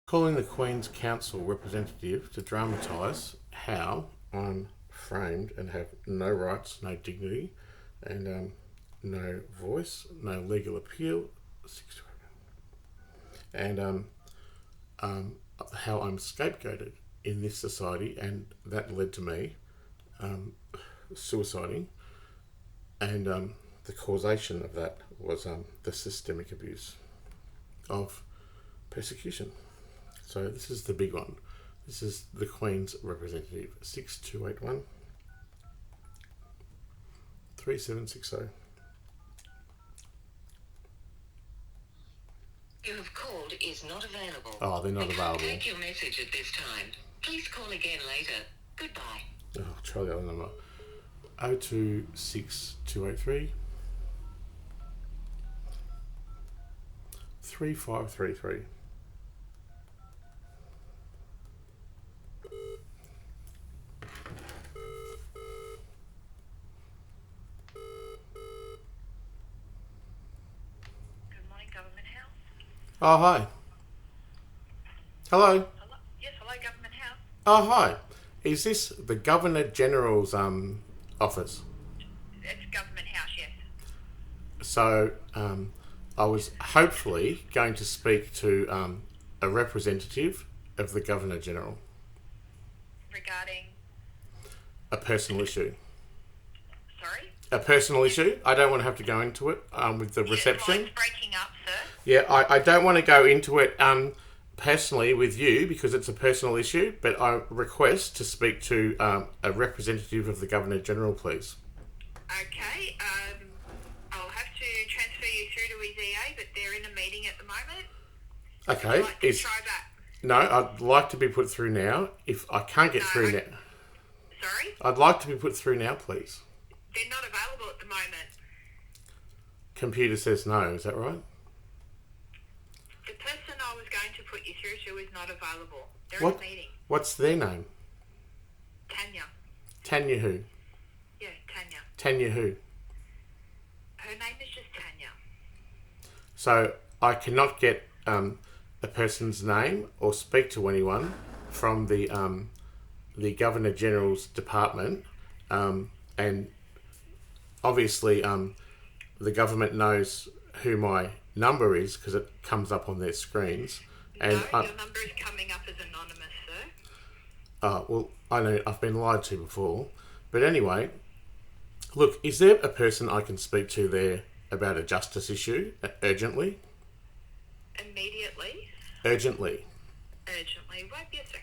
Calling the Queen's Counsel representative to dramatise how I'm framed and have no rights, no dignity, and no voice, no legal appeal, and how I'm scapegoated in this society, and that led to me suiciding, and the causation of that was the systemic abuse of persecution. So this is the big one. This is the Queen's representative, 6281 3760. You have called is not available. Oh, they're not available. Take your message at this time. Please call again later. Goodbye. Oh, I'll try the other number. 026283 3533. Oh, hi. Hello. Hello? Yes, hello, Government House. Oh, hi. Is this the Governor General's office? It's Government House, yes. So, I was hopefully going to speak to a representative of the Governor General. Regarding... A personal issue. Sorry? A personal issue. I don't want to have to go into it with the reception. Line's breaking up, sir. Yeah, I don't want to go into it personally with you because it's a personal issue, but I request to speak to a representative of the Governor General, please. Okay, I'll have to transfer you through to his EA, but they're in a meeting at the moment. Okay. Would you like to try back? No, I'd like to be put through now. If I can't get through now... Sorry? I'd like to be put through now, please. They're not available at the moment. Computer says no, is that right? The person I was going to put you through to is not available. They're What? in a meeting. What's their name? Tanya. Tanya who? Yeah, Tanya. Tanya who? Her name is just Tanya. So I cannot get a person's name or speak to anyone from the Governor General's department, and obviously the government knows who my number is because it comes up on their screens. And no, your number is coming up as anonymous, sir. Well, I know I've been lied to before, but anyway, look, is there a person I can speak to there about a justice issue urgently? Immediately? Urgently. Urgently. Won't be a second.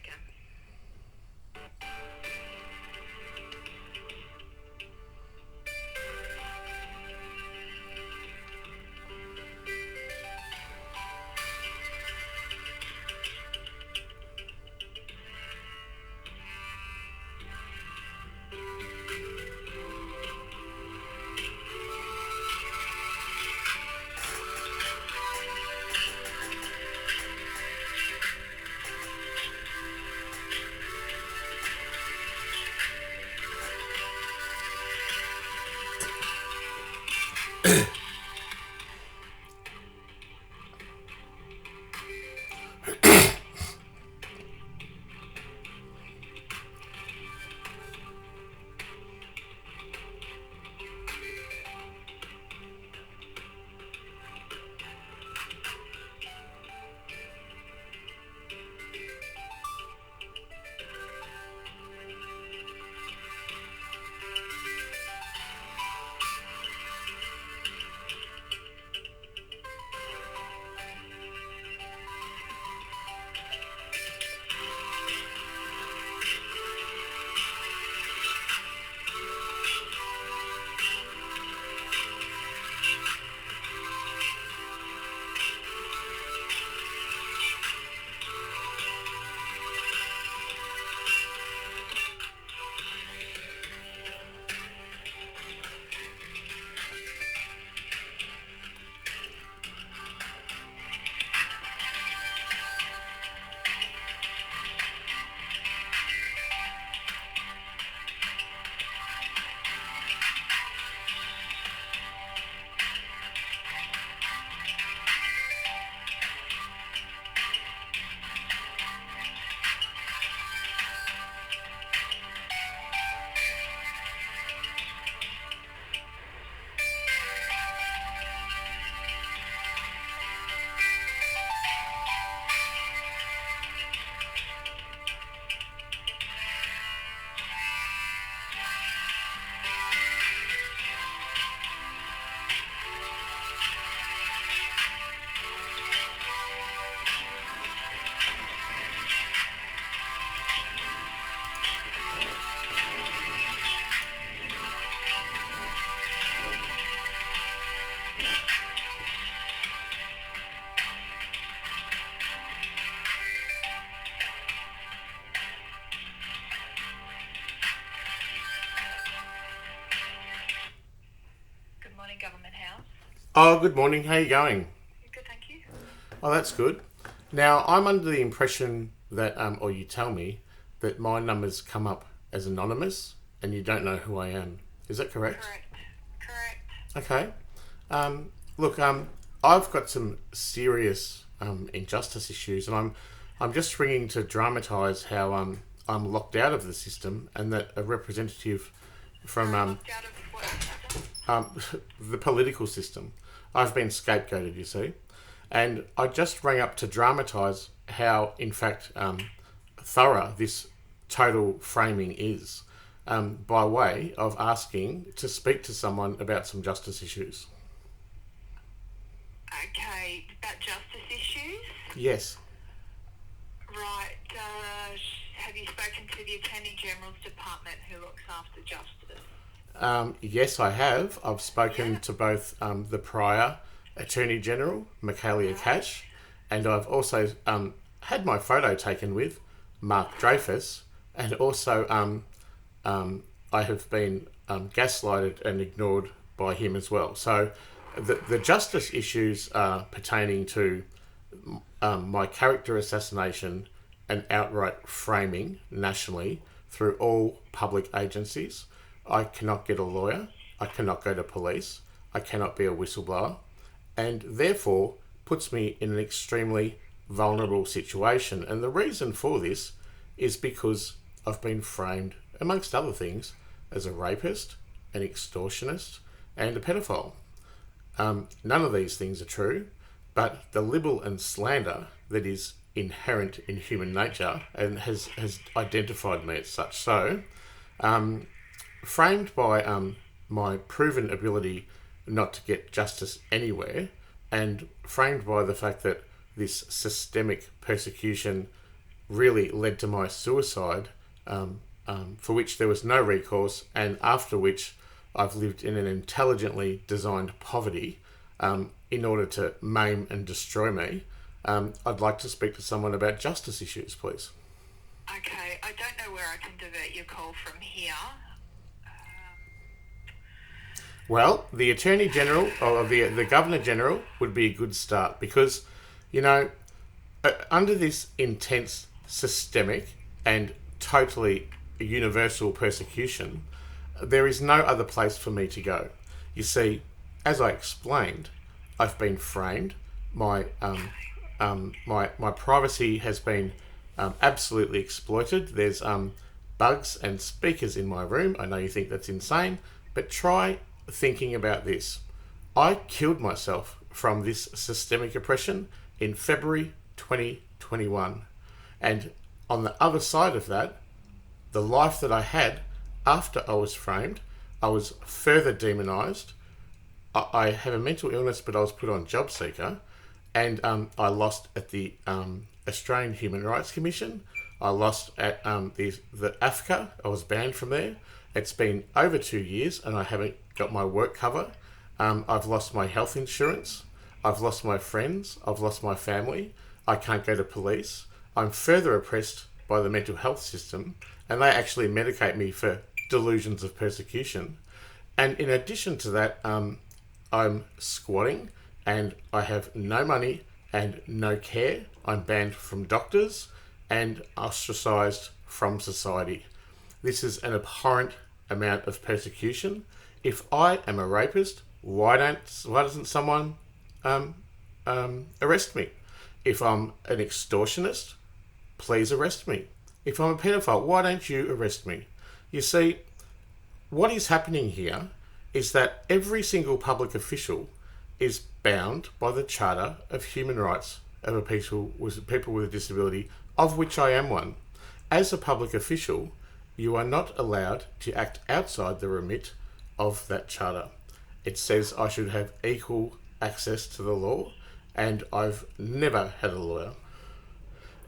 Oh, good morning. How are you going? Good, thank you. Oh, that's good. Now, I'm under the impression that, or you tell me, that my numbers come up as anonymous and you don't know who I am. Is that correct? Correct. Okay. Look, I've got some serious injustice issues, and I'm just ringing to dramatise how I'm locked out of the system, and that a representative from Locked out of what system? the political system. I've been scapegoated, you see, and I just rang up to dramatise how, in fact, thorough this total framing is, by way of asking to speak to someone about some justice issues. Okay, about justice issues? Yes. Right, have you spoken to the Attorney General's department who looks after justice? Yes, I have. I've spoken Yeah. to both the prior Attorney General, Mclean I, and I've also had my photo taken with Mark Dreyfus, and also I have been gaslighted and ignored by him as well. So the justice issues pertaining to my character assassination and outright framing nationally through all public agencies. I cannot get a lawyer. I cannot go to police. I cannot be a whistleblower. And therefore puts me in an extremely vulnerable situation. And the reason for this is because I've been framed, amongst other things, as a rapist, an extortionist, and a pedophile. None of these things are true, but the libel and slander that is inherent in human nature and has identified me as such. So, framed by my proven ability not to get justice anywhere, and framed by the fact that this systemic persecution really led to my suicide, for which there was no recourse, and after which I've lived in an intelligently designed poverty in order to maim and destroy me. I'd like to speak to someone about justice issues, please. Okay, I don't know where I can divert your call from here. Well, the Attorney General or the Governor General would be a good start because, you know, under this intense, systemic, and totally universal persecution, there is no other place for me to go. You see, as I explained, I've been framed. My my privacy has been absolutely exploited. There's bugs and speakers in my room. I know you think that's insane, but try thinking about this. I killed myself from this systemic oppression in February 2021. And on the other side of that, the life that I had after I was framed, I was further demonised. I have a mental illness, but I was put on job seeker, and I lost at the Australian Human Rights Commission. I lost at the AFCA. I was banned from there. It's been over 2 years, and I haven't got my work cover. I've lost my health insurance. I've lost my friends. I've lost my family. I can't go to police. I'm further oppressed by the mental health system, and they actually medicate me for delusions of persecution. And in addition to that, I'm squatting, and I have no money and no care. I'm banned from doctors and ostracised from society. This is an abhorrent amount of persecution. If I am a rapist, why doesn't someone arrest me? If I'm an extortionist, please arrest me. If I'm a pedophile, why don't you arrest me? You see, what is happening here is that every single public official is bound by the Charter of Human Rights of people with a disability, of which I am one. As a public official, you are not allowed to act outside the remit of that charter. It says I should have equal access to the law, and I've never had a lawyer.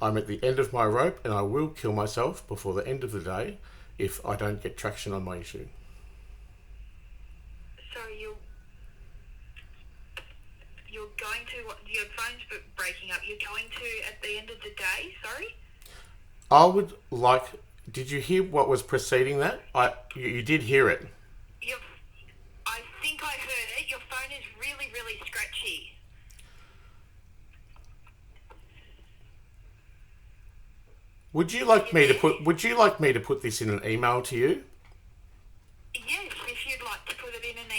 I'm at the end of my rope, and I will kill myself before the end of the day if I don't get traction on my issue. So you're going to, your phone's breaking up, you're going to, at the end of the day, sorry? I would like, did you hear what was preceding that? You did hear it. I think I heard it. Your phone is really, really scratchy. Would you like me to put this in an email to you? Yes, if you'd like to put it in an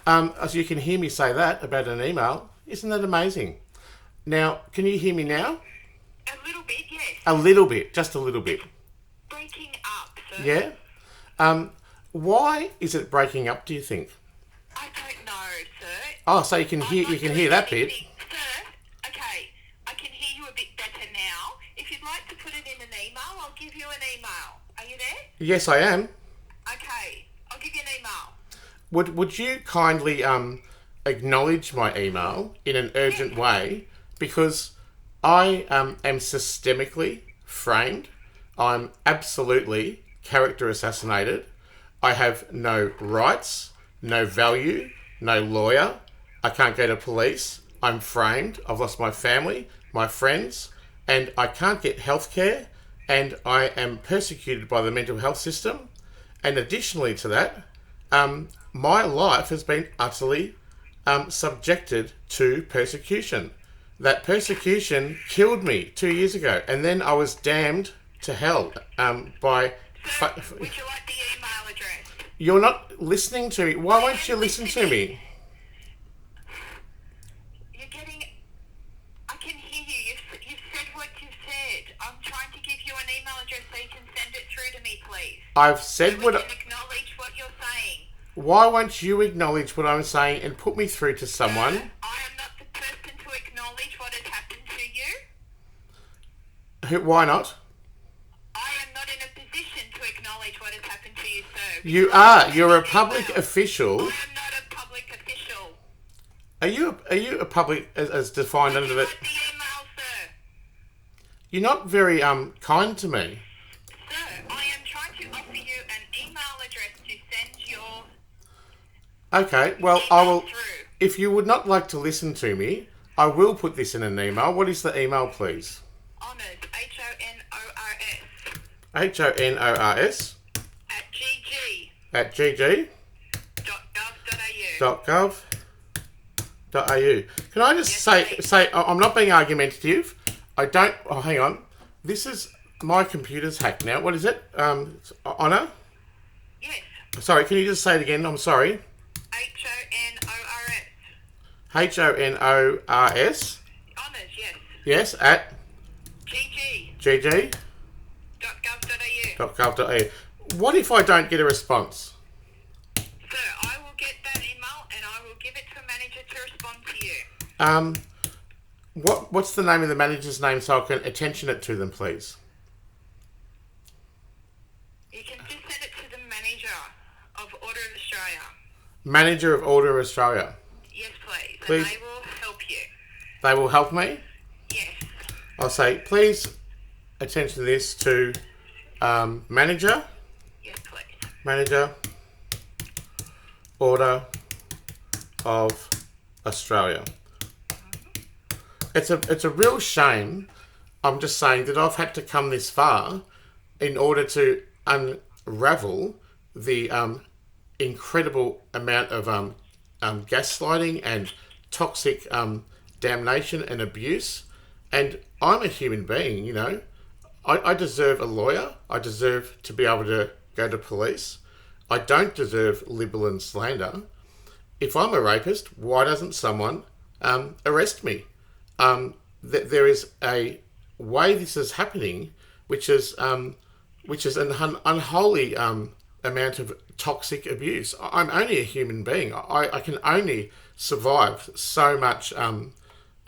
email. As you can hear me say that about an email, isn't that amazing? Now, can you hear me now? A little bit, yes. A little bit, just a little bit. Breaking up, sir. Yeah. Why is it breaking up, do you think? I don't know, sir. Oh, so you can hear that bit. Sir, okay, I can hear you a bit better now. If you'd like to put it in an email, I'll give you an email. Are you there? Yes, I am. Okay, I'll give you an email. Would you kindly acknowledge my email in an urgent way, because I am systemically framed. I'm absolutely character assassinated. I have no rights, no value, no lawyer. I can't go to police. I'm framed. I've lost my family, my friends, and I can't get healthcare, and I am persecuted by the mental health system. And additionally to that, my life has been utterly subjected to persecution. That persecution killed me 2 years ago, and then I was damned to hell by... Sir, would you like the email address? You're not listening to me. Why won't you listen to me? You're getting... I can hear you. You've said what you've said. I'm trying to give you an email address so you can send it through to me, please. I've said So what... we can acknowledge what you're saying. Why won't you acknowledge what I'm saying and put me through to someone? Sir, I am not the person to acknowledge what has happened to you. Why not? I am not in a position to acknowledge what has happened to you, sir. You are. You're a public official. I am not a public official. Are you a public as defined under Would you the... like the email, sir? You're not very kind to me. Sir, I am trying to offer you an email address to send your Okay, well, I email will... through. If you would not like to listen to me, I will put this in an email. What is the email, please? Honours, HONORS, HONORS at gg.gov.au. gg.gov.au. Can I just say, I'm not being argumentative. I don't... Oh, hang on. This is... My computer's hacked now. What is it? Honor? Yes, Sorry, can you just say it again? I'm sorry. HONORS. HONORS. Honours, yes. Yes, at gg.gov.au. gg.gov.au. What if I don't get a response? Sir, I will get that email and I will give it to a manager to respond to you. What's the name of the manager's name so I can attention it to them, please? You can just send it to the manager of Order of Australia. Manager of Order of Australia. Yes, please. Please. And they will help you. They will help me. Yes. I'll say, please attention this to manager. Yes, please. Manager, Order of Australia. It's a real shame. I'm just saying that I've had to come this far in order to unravel the incredible amount of gaslighting and toxic damnation and abuse. And I'm a human being, you know. I deserve a lawyer. I deserve to be able to go to police. I don't deserve libel and slander. If I'm a rapist, why doesn't someone arrest me? There is a way this is happening, which is an unholy amount of toxic abuse. I'm only a human being. I can only survive so much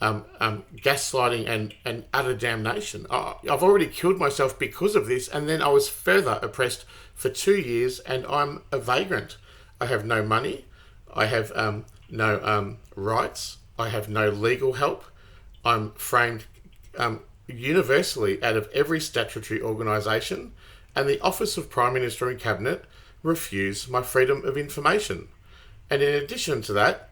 gaslighting and utter damnation. I've already killed myself because of this, and then I was further oppressed for 2 years, and I'm a vagrant. I have no money. I have no rights. I have no legal help. I'm framed universally out of every statutory organisation, and the Office of Prime Minister and Cabinet refuse my freedom of information. And in addition to that,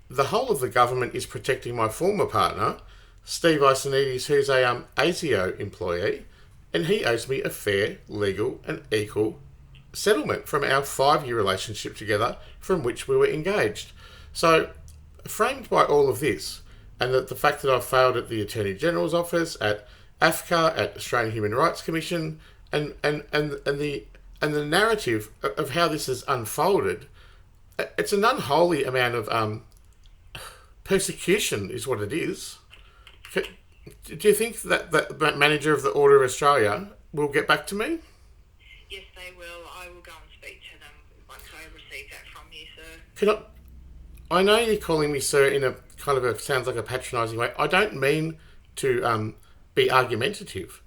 the whole of the government is protecting my former partner, Steve Isonides, who's a ASIO employee, and he owes me a fair, legal and equal settlement from our 5-year relationship together from which we were engaged. So, framed by all of this, and that the fact that I've failed at the Attorney General's office, at AFCA, at Australian Human Rights Commission, and the narrative of how this has unfolded, it's an unholy amount of persecution, is what it is. Do you think that the manager of the Order of Australia will get back to me? Yes, they will. I will go and speak to them once I receive that from you, sir. I know you're calling me sir in a kind of sounds like a patronising way. I don't mean to be argumentative.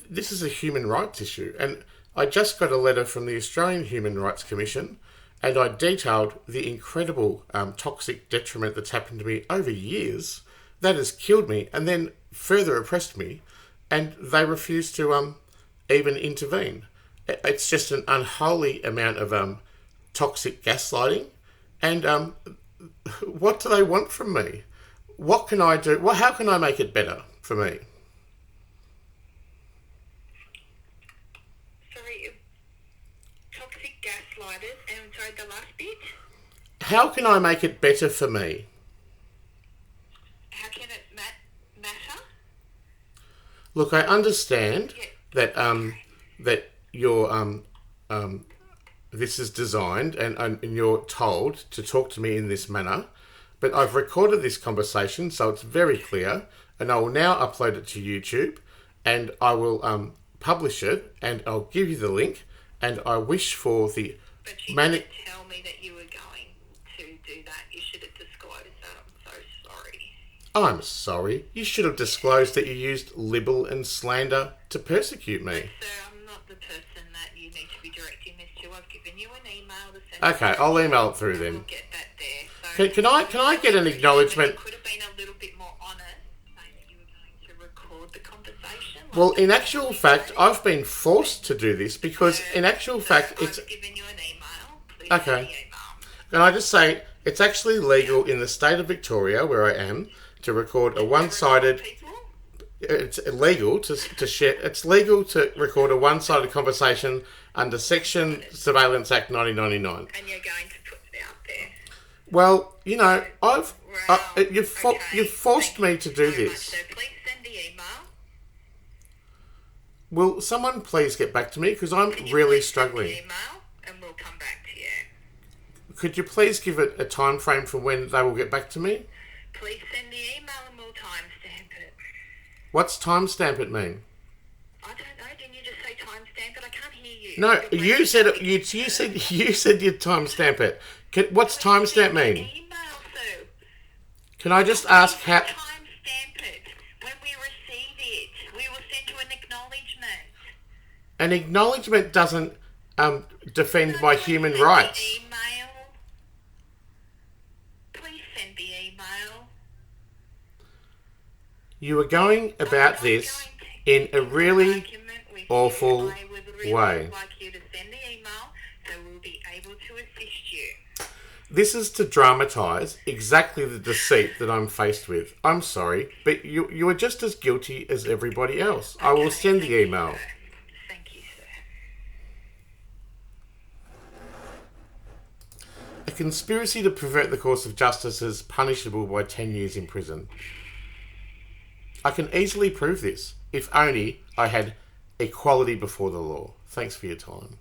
This is a human rights issue, and I just got a letter from the Australian Human Rights Commission, and I detailed the incredible toxic detriment that's happened to me over years that has killed me and then further oppressed me, and they refuse to even intervene. It's just an unholy amount of toxic gaslighting, and what do they want from me? What can I do? Well, how can I make it better for me? Sorry, toxic gaslighters, and sorry, the last bit? How can I make it better for me? How can it matter? Look, I understand that that you're this is designed and you're told to talk to me in this manner, but I've recorded this conversation, so it's very clear, and I will now upload it to YouTube, and I will publish it, and I'll give you the link, and I wish for the... But you didn't tell me that you were going to do that. You should have disclosed that. I'm so sorry. I'm sorry. You should have disclosed that you used libel and slander to persecute me. Sir, I'm not the person that you need to be directing this to. I've given you an email to send. Okay, I'll email it through then. We'll get that there. So Can I get an acknowledgement? You could have been a little bit more honest, saying that you were going to record the conversation. Well, in actual fact, I've been forced to do this because, in actual fact, it's... I've given you an email. Please Okay. send the email. Can I just say, it's actually legal in the state of Victoria, where I am, to record a one-sided... People? It's illegal to share. It's legal to record a one-sided conversation under Section Surveillance Act 1999. And you're going to put it out there. Well, you know, Okay. you've forced me to do Very much this. so. Please send the email. Will someone please get back to me, because I'm Can you really please send struggling. the email, and we'll come back to you. Could you please give it a time frame for when they will get back to me? Please send the email and we'll timestamp it. What's timestamp it mean? I don't know. Didn't you just say timestamp it? I can't hear you. No, You're you breaking said up. it. You said you'd timestamp it. What's timestamp mean? Email, Sue. Can I just ask how? Timestamp it. When we receive it, we will send you an acknowledgement. An acknowledgement doesn't defend my human rights. Email. Please send the email. You are going about this in a really awful I would really way. like you to send the email so we'll be able to assist you. This is to dramatise exactly the deceit that I'm faced with. I'm sorry, but you are just as guilty as everybody else. I will send the email. Thank you, sir. A conspiracy to pervert the course of justice is punishable by 10 years in prison. I can easily prove this, if only I had equality before the law. Thanks for your time.